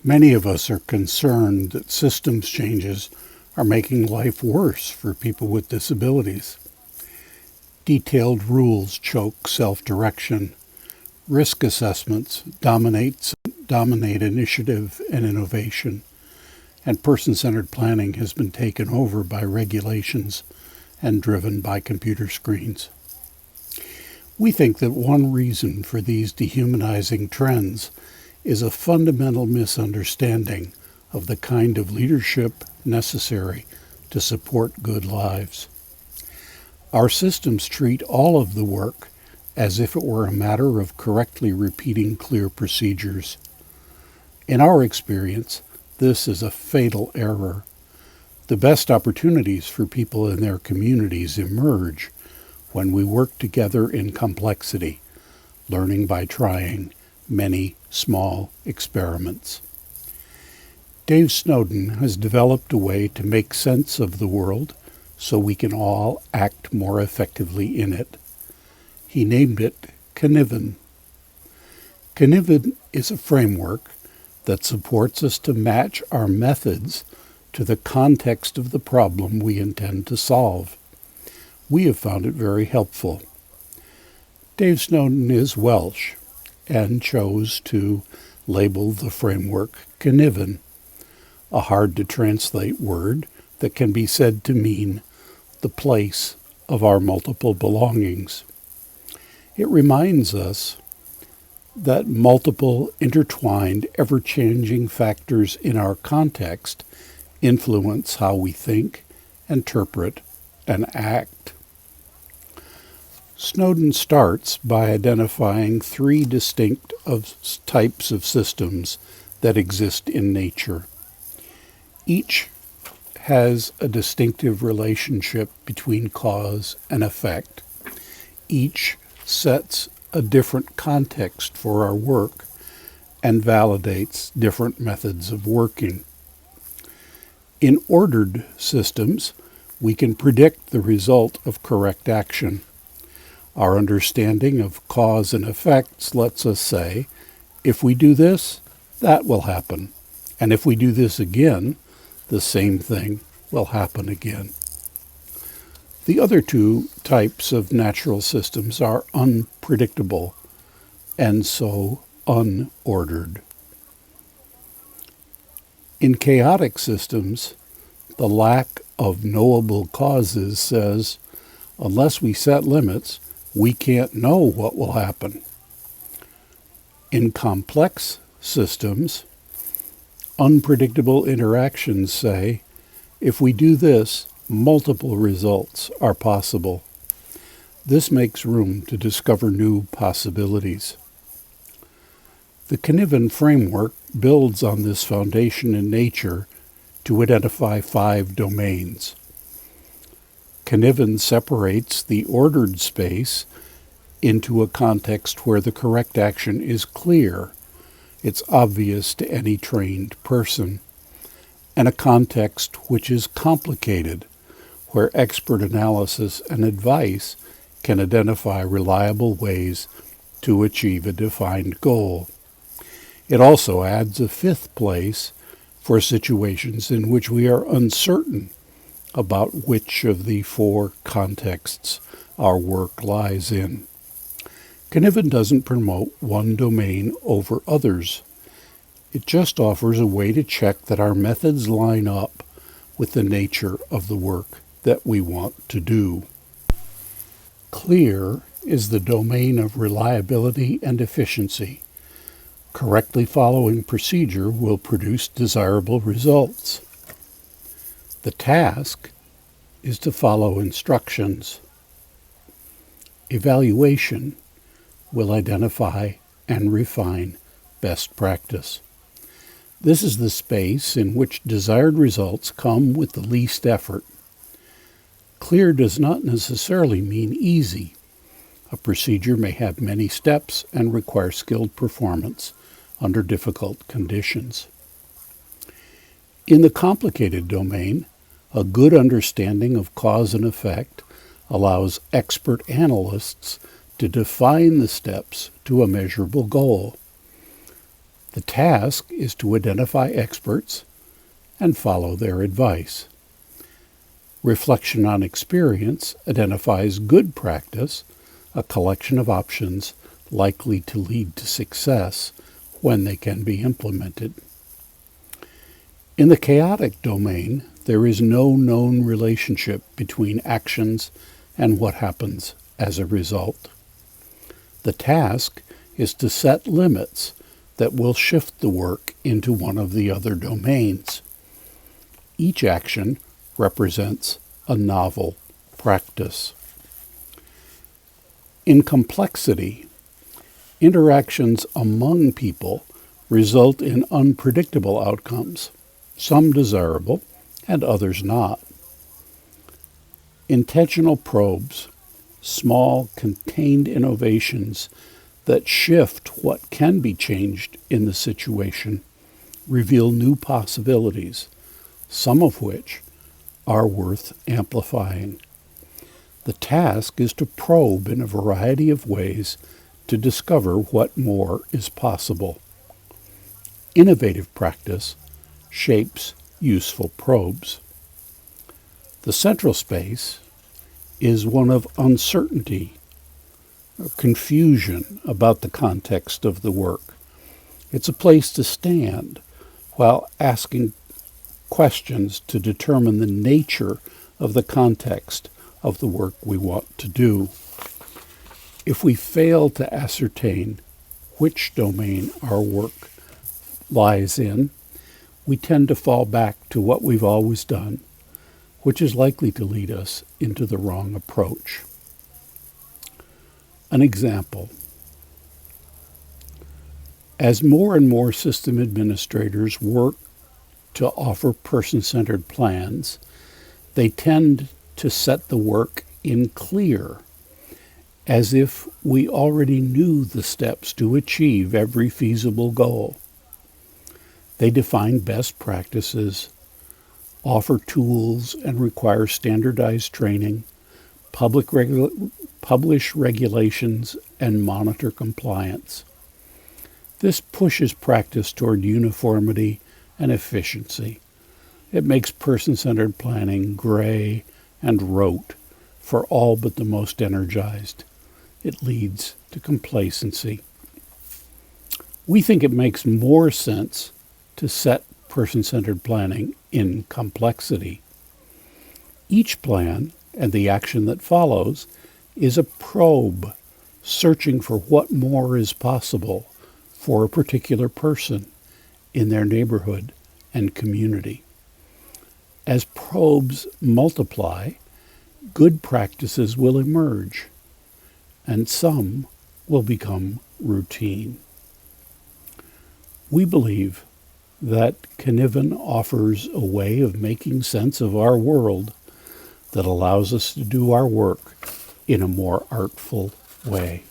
Many of us are concerned that systems changes are making life worse for people with disabilities. Detailed rules choke self-direction. Risk assessments dominate initiative and innovation. And person-centered planning has been taken over by regulations and driven by computer screens. We think that one reason for these dehumanizing trends is a fundamental misunderstanding of the kind of leadership necessary to support good lives. Our systems treat all of the work as if it were a matter of correctly repeating clear procedures. In our experience, this is a fatal error. The best opportunities for people in their communities emerge when we work together in complexity, learning by trying many small experiments. Dave Snowden has developed a way to make sense of the world so we can all act more effectively in it. He named it Kniven. Kniven is a framework that supports us to match our methods to the context of the problem we intend to solve. We have found it very helpful. Dave Snowden is Welsh and chose to label the framework Cynefin, a hard-to-translate word that can be said to mean the place of our multiple belongings. It reminds us that multiple, intertwined, ever-changing factors in our context influence how we think, interpret, and act. Snowden starts by identifying three distinct types of systems that exist in nature. Each has a distinctive relationship between cause and effect. Each sets a different context for our work and validates different methods of working. In ordered systems, we can predict the result of correct action. Our understanding of cause and effects lets us say, if we do this, that will happen. And if we do this again, the same thing will happen again. The other two types of natural systems are unpredictable and so unordered. In chaotic systems, the lack of knowable causes says, unless we set limits, we can't know what will happen. In complex systems, unpredictable interactions say, if we do this, multiple results are possible. This makes room to discover new possibilities. The Kniven Framework builds on this foundation in nature to identify 5 domains. Kniven separates the ordered space into a context where the correct action is clear, it's obvious to any trained person, and a context which is complicated, where expert analysis and advice can identify reliable ways to achieve a defined goal. It also adds a 5th place for situations in which we are uncertain about which of the 4 contexts our work lies in. Kniven doesn't promote one domain over others. It just offers a way to check that our methods line up with the nature of the work that we want to do. Clear is the domain of reliability and efficiency. Correctly following procedure will produce desirable results. The task is to follow instructions. Evaluation will identify and refine best practice. This is the space in which desired results come with the least effort. Clear does not necessarily mean easy. A procedure may have many steps and require skilled performance under difficult conditions. In the complicated domain, a good understanding of cause and effect allows expert analysts to define the steps to a measurable goal. The task is to identify experts and follow their advice. Reflection on experience identifies good practice, a collection of options likely to lead to success when they can be implemented. In the chaotic domain, there is no known relationship between actions and what happens as a result. The task is to set limits that will shift the work into one of the other domains. Each action represents a novel practice. In complexity, interactions among people result in unpredictable outcomes, some desirable and others not. Intentional probes, small, contained innovations that shift what can be changed in the situation, reveal new possibilities, some of which are worth amplifying. The task is to probe in a variety of ways to discover what more is possible. Innovative practice shapes useful probes. The central space is one of uncertainty, confusion about the context of the work. It's a place to stand while asking questions to determine the nature of the context of the work we want to do. If we fail to ascertain which domain our work lies in, we tend to fall back to what we've always done, which is likely to lead us into the wrong approach. An example. As more and more system administrators work to offer person-centered plans, they tend to set the work in clear, as if we already knew the steps to achieve every feasible goal. They define best practices, offer tools and require standardized training, publish regulations, and monitor compliance. This pushes practice toward uniformity and efficiency. It makes person-centered planning gray and rote for all but the most energized. It leads to complacency. We think it makes more sense to set person-centered planning in complexity. Each plan and the action that follows is a probe searching for what more is possible for a particular person in their neighborhood and community. As probes multiply, good practices will emerge, and some will become routine. We believe that Kniven offers a way of making sense of our world that allows us to do our work in a more artful way.